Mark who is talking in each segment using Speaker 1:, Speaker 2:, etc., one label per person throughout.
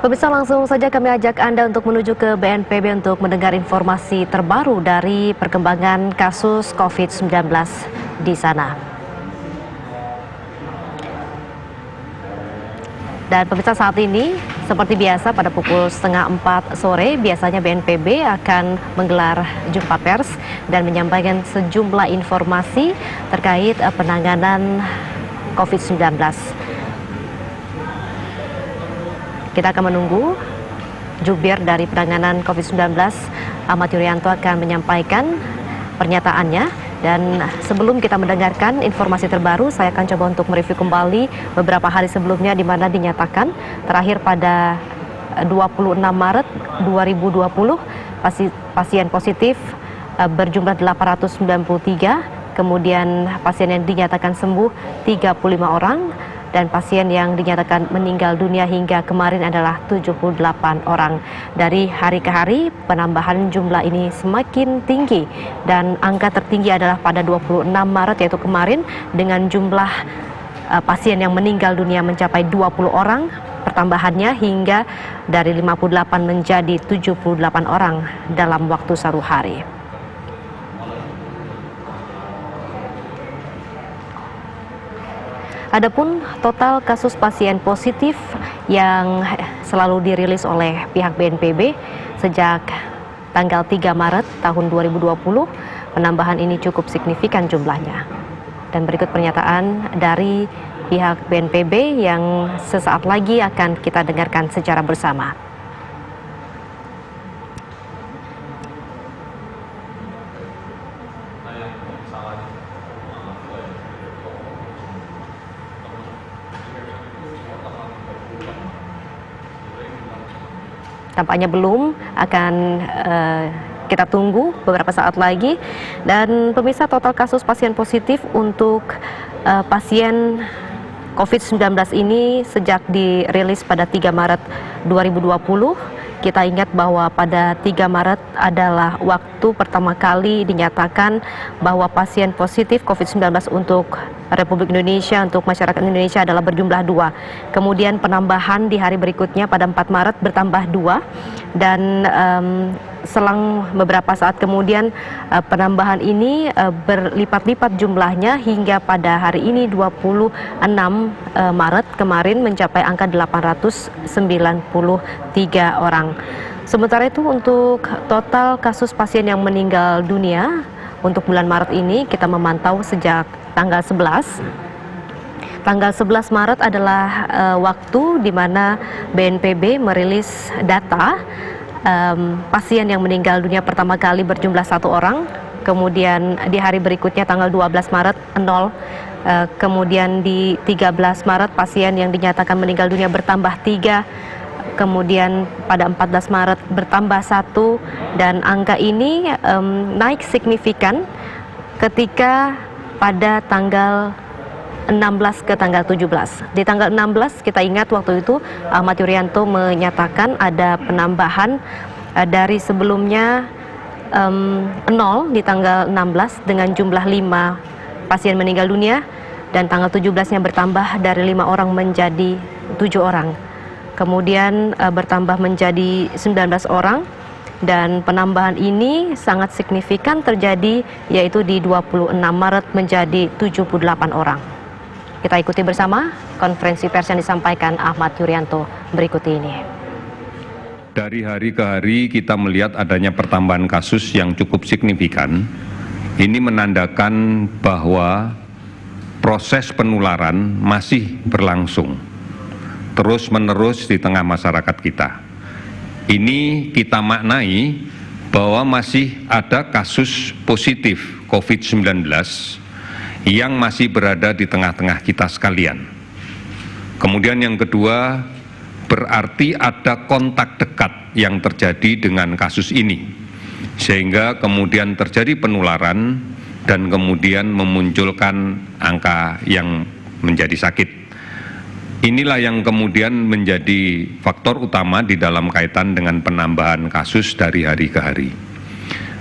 Speaker 1: Pemirsa, langsung saja kami ajak Anda untuk menuju ke BNPB untuk mendengar informasi terbaru dari perkembangan kasus COVID-19 di sana. Dan pemirsa, saat ini seperti biasa pada pukul 3:30 sore biasanya BNPB akan menggelar jumpa pers dan menyampaikan sejumlah informasi terkait penanganan COVID-19. Kita akan menunggu jubir dari penanganan COVID-19, Ahmad Yuryanto, akan menyampaikan pernyataannya. Dan sebelum kita mendengarkan informasi terbaru, saya akan coba untuk mereview kembali beberapa hari sebelumnya di mana dinyatakan terakhir pada 26 Maret 2020 pasien positif berjumlah 893, kemudian pasien yang dinyatakan sembuh 35 orang, dan pasien yang dinyatakan meninggal dunia hingga kemarin adalah 78 orang. Dari hari ke hari, penambahan jumlah ini semakin tinggi dan angka tertinggi adalah pada 26 Maret yaitu kemarin dengan jumlah pasien yang meninggal dunia mencapai 20 orang. Pertambahannya hingga dari 58 menjadi 78 orang dalam waktu 1 hari. Adapun total kasus pasien positif yang selalu dirilis oleh pihak BNPB sejak tanggal 3 Maret tahun 2020, penambahan ini cukup signifikan jumlahnya. Dan berikut pernyataan dari pihak BNPB yang sesaat lagi akan kita dengarkan secara bersama. Tampaknya belum, akan kita tunggu beberapa saat lagi. Dan pemirsa, total kasus pasien positif untuk pasien COVID-19 ini sejak dirilis pada 3 Maret 2020, kita ingat bahwa pada 3 Maret adalah waktu pertama kali dinyatakan bahwa pasien positif COVID-19 untuk Republik Indonesia, untuk masyarakat Indonesia adalah berjumlah 2. Kemudian penambahan di hari berikutnya pada 4 Maret bertambah 2. Dan selang beberapa saat kemudian penambahan ini berlipat-lipat jumlahnya hingga pada hari ini 26 Maret kemarin mencapai angka 893 orang. Sementara itu untuk total kasus pasien yang meninggal dunia untuk bulan Maret ini kita memantau sejak tanggal 11. Tanggal 11 Maret adalah waktu di mana BNPB merilis data pasien yang meninggal dunia pertama kali berjumlah 1 orang. Kemudian di hari berikutnya tanggal 12 Maret 0. Kemudian di 13 Maret pasien yang dinyatakan meninggal dunia bertambah 3. Kemudian pada 14 Maret bertambah 1. Dan angka ini naik signifikan ketika pada tanggal 16 ke tanggal 17. Di tanggal 16 kita ingat waktu itu Ahmad Yuryanto menyatakan ada penambahan dari sebelumnya 0 di tanggal 16 dengan jumlah 5 pasien meninggal dunia, dan tanggal 17-nya bertambah dari 5 orang menjadi 7 orang. Kemudian bertambah menjadi 19 orang. Dan penambahan ini sangat signifikan terjadi yaitu di 26 Maret menjadi 78 orang. Kita ikuti bersama konferensi pers yang disampaikan Ahmad Yuryanto berikut ini.
Speaker 2: Dari hari ke hari kita melihat adanya pertambahan kasus yang cukup signifikan. Ini menandakan bahwa proses penularan masih berlangsung terus-menerus di tengah masyarakat kita. Ini kita maknai bahwa masih ada kasus positif COVID-19 yang masih berada di tengah-tengah kita sekalian. Kemudian yang kedua, berarti ada kontak dekat yang terjadi dengan kasus ini, sehingga kemudian terjadi penularan dan kemudian memunculkan angka yang menjadi sakit. Inilah yang kemudian menjadi faktor utama di dalam kaitan dengan penambahan kasus dari hari ke hari.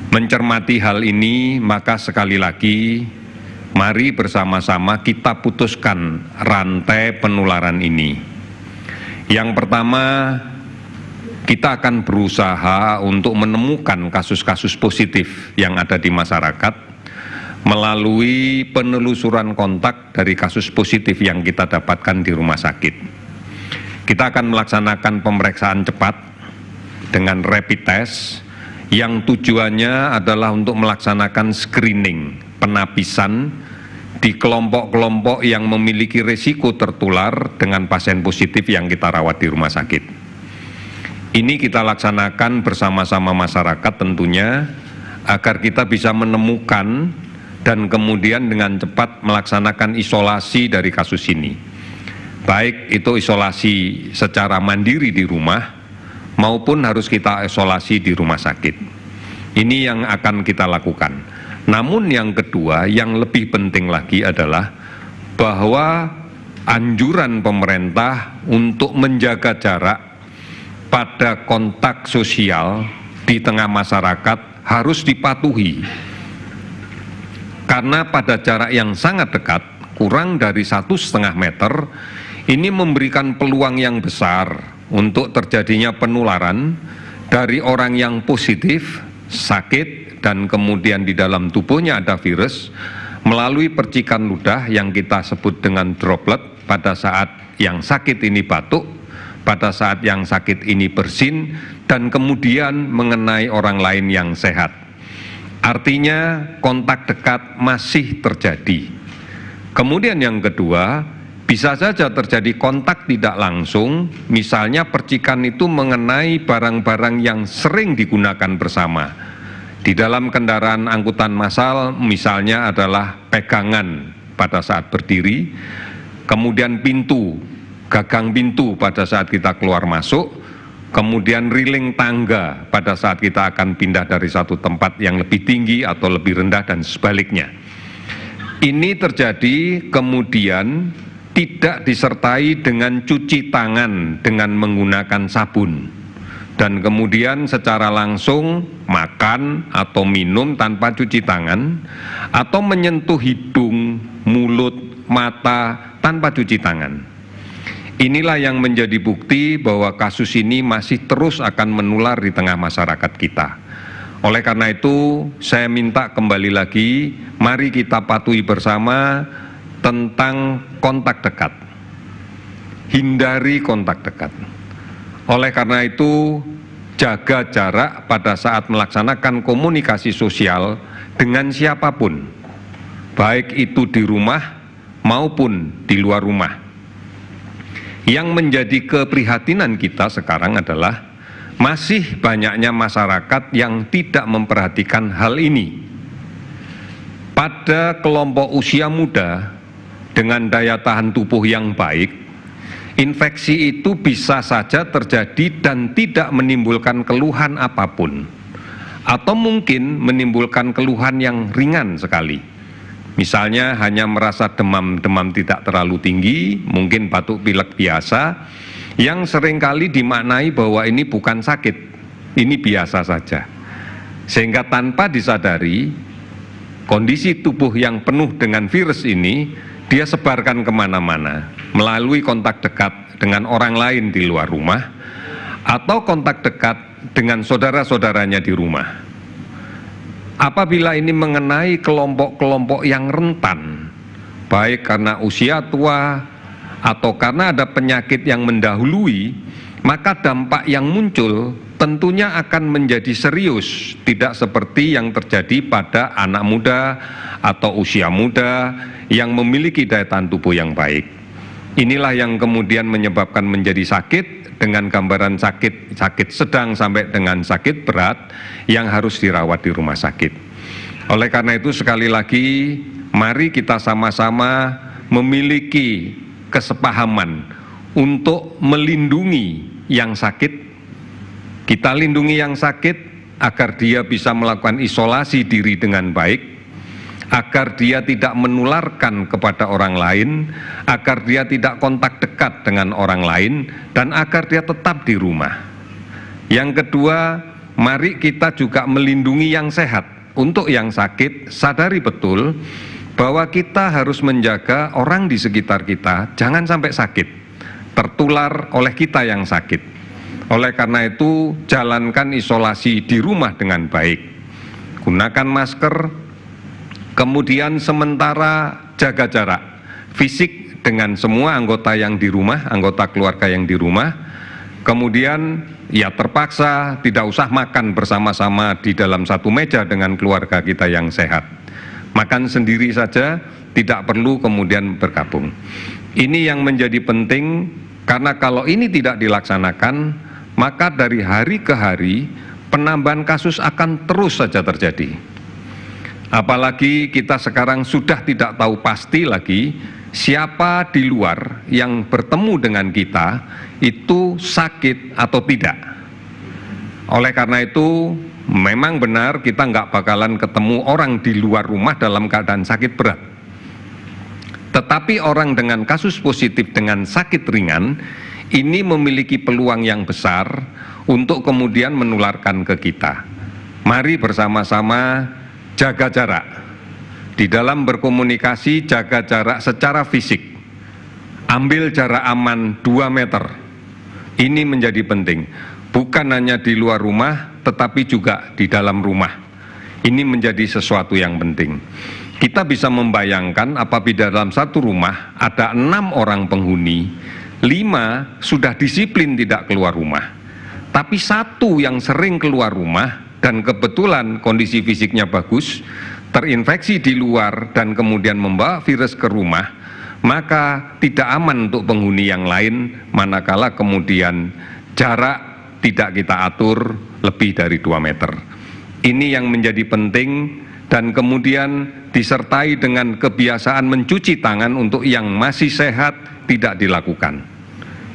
Speaker 2: Mencermati hal ini, maka sekali lagi mari bersama-sama kita putuskan rantai penularan ini. Yang pertama, kita akan berusaha untuk menemukan kasus-kasus positif yang ada di masyarakat melalui penelusuran kontak dari kasus positif yang kita dapatkan di rumah sakit. Kita akan melaksanakan pemeriksaan cepat dengan rapid test yang tujuannya adalah untuk melaksanakan screening, penapisan di kelompok-kelompok yang memiliki risiko tertular dengan pasien positif yang kita rawat di rumah sakit. Ini kita laksanakan bersama-sama masyarakat tentunya agar kita bisa menemukan dan kemudian dengan cepat melaksanakan isolasi dari kasus ini. Baik itu isolasi secara mandiri di rumah maupun harus kita isolasi di rumah sakit. Ini yang akan kita lakukan. Namun yang kedua, yang lebih penting lagi adalah bahwa anjuran pemerintah untuk menjaga jarak pada kontak sosial di tengah masyarakat harus dipatuhi. Karena pada jarak yang sangat dekat, kurang dari 1,5 meter, ini memberikan peluang yang besar untuk terjadinya penularan dari orang yang positif, sakit, dan kemudian di dalam tubuhnya ada virus, melalui percikan ludah yang kita sebut dengan droplet pada saat yang sakit ini batuk, pada saat yang sakit ini bersin, dan kemudian mengenai orang lain yang sehat. Artinya kontak dekat masih terjadi. Kemudian yang kedua, bisa saja terjadi kontak tidak langsung, misalnya percikan itu mengenai barang-barang yang sering digunakan bersama. Di dalam kendaraan angkutan massal misalnya adalah pegangan pada saat berdiri, kemudian pintu, gagang pintu pada saat kita keluar masuk, kemudian riling tangga pada saat kita akan pindah dari satu tempat yang lebih tinggi atau lebih rendah dan sebaliknya. Ini terjadi kemudian tidak disertai dengan cuci tangan dengan menggunakan sabun dan kemudian secara langsung makan atau minum tanpa cuci tangan atau menyentuh hidung, mulut, mata tanpa cuci tangan. Inilah yang menjadi bukti bahwa kasus ini masih terus akan menular di tengah masyarakat kita. Oleh karena itu, saya minta kembali lagi, mari kita patuhi bersama tentang kontak dekat. Hindari kontak dekat. Oleh karena itu, jaga jarak pada saat melaksanakan komunikasi sosial dengan siapapun, baik itu di rumah maupun di luar rumah. Yang menjadi keprihatinan kita sekarang adalah masih banyaknya masyarakat yang tidak memperhatikan hal ini. Pada kelompok usia muda dengan daya tahan tubuh yang baik, infeksi itu bisa saja terjadi dan tidak menimbulkan keluhan apapun, atau mungkin menimbulkan keluhan yang ringan sekali. Misalnya hanya merasa demam tidak terlalu tinggi, mungkin batuk pilek biasa, yang seringkali dimaknai bahwa ini bukan sakit, ini biasa saja. Sehingga tanpa disadari, kondisi tubuh yang penuh dengan virus ini, dia sebarkan kemana-mana, melalui kontak dekat dengan orang lain di luar rumah, atau kontak dekat dengan saudara-saudaranya di rumah. Apabila ini mengenai kelompok-kelompok yang rentan, baik karena usia tua atau karena ada penyakit yang mendahului, maka dampak yang muncul tentunya akan menjadi serius, tidak seperti yang terjadi pada anak muda atau usia muda yang memiliki daya tahan tubuh yang baik. Inilah yang kemudian menyebabkan menjadi sakit, dengan gambaran sakit sedang sampai dengan sakit berat yang harus dirawat di rumah sakit. Oleh karena itu sekali lagi, mari kita sama-sama memiliki kesepahaman untuk melindungi yang sakit. Kita lindungi yang sakit agar dia bisa melakukan isolasi diri dengan baik, agar dia tidak menularkan kepada orang lain, agar dia tidak kontak dekat dengan orang lain, dan agar dia tetap di rumah. Yang kedua, mari kita juga melindungi yang sehat. Untuk yang sakit, sadari betul bahwa kita harus menjaga orang di sekitar kita, jangan sampai sakit, tertular oleh kita yang sakit. Oleh karena itu, jalankan isolasi di rumah dengan baik. Gunakan masker, kemudian sementara jaga jarak fisik dengan semua anggota yang di rumah, anggota keluarga yang di rumah. Kemudian ya terpaksa tidak usah makan bersama-sama di dalam satu meja dengan keluarga kita yang sehat. Makan sendiri saja, tidak perlu kemudian bergabung. Ini yang menjadi penting, karena kalau ini tidak dilaksanakan, maka dari hari ke hari penambahan kasus akan terus saja terjadi. Apalagi kita sekarang sudah tidak tahu pasti lagi siapa di luar yang bertemu dengan kita itu sakit atau tidak. Oleh karena itu, memang benar kita nggak bakalan ketemu orang di luar rumah dalam keadaan sakit berat. Tetapi orang dengan kasus positif dengan sakit ringan, ini memiliki peluang yang besar untuk kemudian menularkan ke kita. Mari bersama-sama jaga jarak. Di dalam berkomunikasi, jaga jarak secara fisik. Ambil jarak aman 2 meter. Ini menjadi penting. Bukan hanya di luar rumah, tetapi juga di dalam rumah. Ini menjadi sesuatu yang penting. Kita bisa membayangkan apabila dalam satu rumah ada 6 orang penghuni, 5 sudah disiplin tidak keluar rumah. Tapi 1 yang sering keluar rumah dan kebetulan kondisi fisiknya bagus, terinfeksi di luar dan kemudian membawa virus ke rumah, maka tidak aman untuk penghuni yang lain, manakala kemudian jarak tidak kita atur lebih dari 2 meter. Ini yang menjadi penting, dan kemudian disertai dengan kebiasaan mencuci tangan untuk yang masih sehat tidak dilakukan.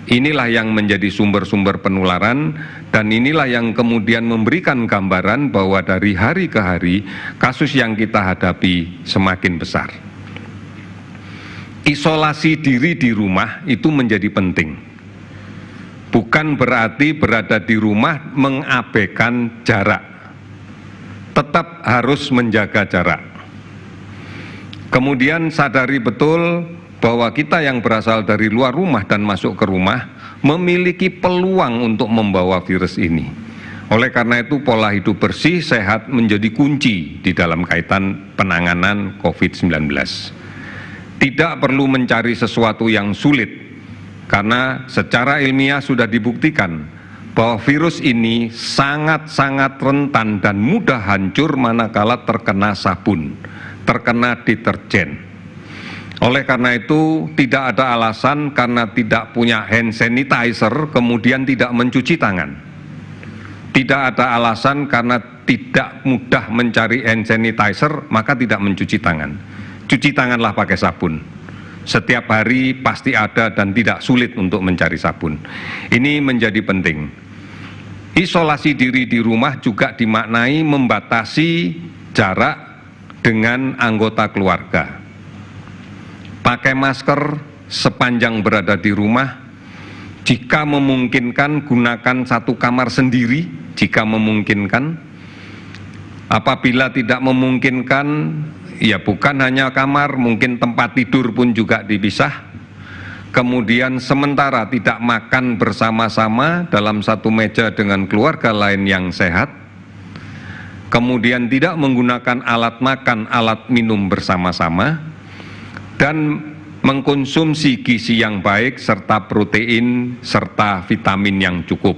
Speaker 2: Inilah yang menjadi sumber-sumber penularan, dan inilah yang kemudian memberikan gambaran bahwa dari hari ke hari kasus yang kita hadapi semakin besar. Isolasi diri di rumah itu menjadi penting. Bukan berarti berada di rumah mengabaikan jarak. Tetap harus menjaga jarak. Kemudian sadari betul bahwa kita yang berasal dari luar rumah dan masuk ke rumah memiliki peluang untuk membawa virus ini. Oleh karena itu, pola hidup bersih, sehat menjadi kunci di dalam kaitan penanganan COVID-19. Tidak perlu mencari sesuatu yang sulit, karena secara ilmiah sudah dibuktikan bahwa virus ini sangat-sangat rentan dan mudah hancur manakala terkena sabun, terkena deterjen. Oleh karena itu, tidak ada alasan karena tidak punya hand sanitizer kemudian tidak mencuci tangan. Tidak ada alasan karena tidak mudah mencari hand sanitizer maka tidak mencuci tangan. Cuci tanganlah pakai sabun. Setiap hari pasti ada dan tidak sulit untuk mencari sabun. Ini menjadi penting. Isolasi diri di rumah juga dimaknai membatasi jarak dengan anggota keluarga. Pakai masker sepanjang berada di rumah. Jika memungkinkan, gunakan satu kamar sendiri jika memungkinkan. Apabila tidak memungkinkan, ya bukan hanya kamar, mungkin tempat tidur pun juga dipisah. Kemudian sementara tidak makan bersama-sama dalam satu meja dengan keluarga lain yang sehat. Kemudian tidak menggunakan alat makan, alat minum bersama-sama. Dan mengkonsumsi gizi yang baik serta protein serta vitamin yang cukup.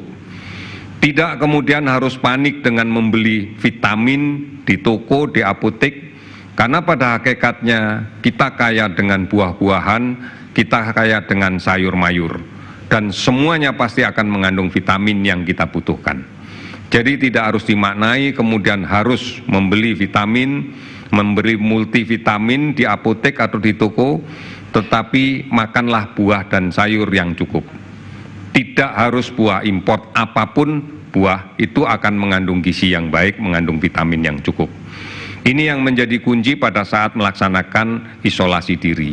Speaker 2: Tidak kemudian harus panik dengan membeli vitamin di toko, di apotek. Karena pada hakikatnya kita kaya dengan buah-buahan, kita kaya dengan sayur mayur, dan semuanya pasti akan mengandung vitamin yang kita butuhkan. Jadi tidak harus dimaknai kemudian harus membeli vitamin, memberi multivitamin di apotek atau di toko, tetapi makanlah buah dan sayur yang cukup. Tidak harus buah import, apapun buah itu akan mengandung gizi yang baik, mengandung vitamin yang cukup. Ini yang menjadi kunci pada saat melaksanakan isolasi diri.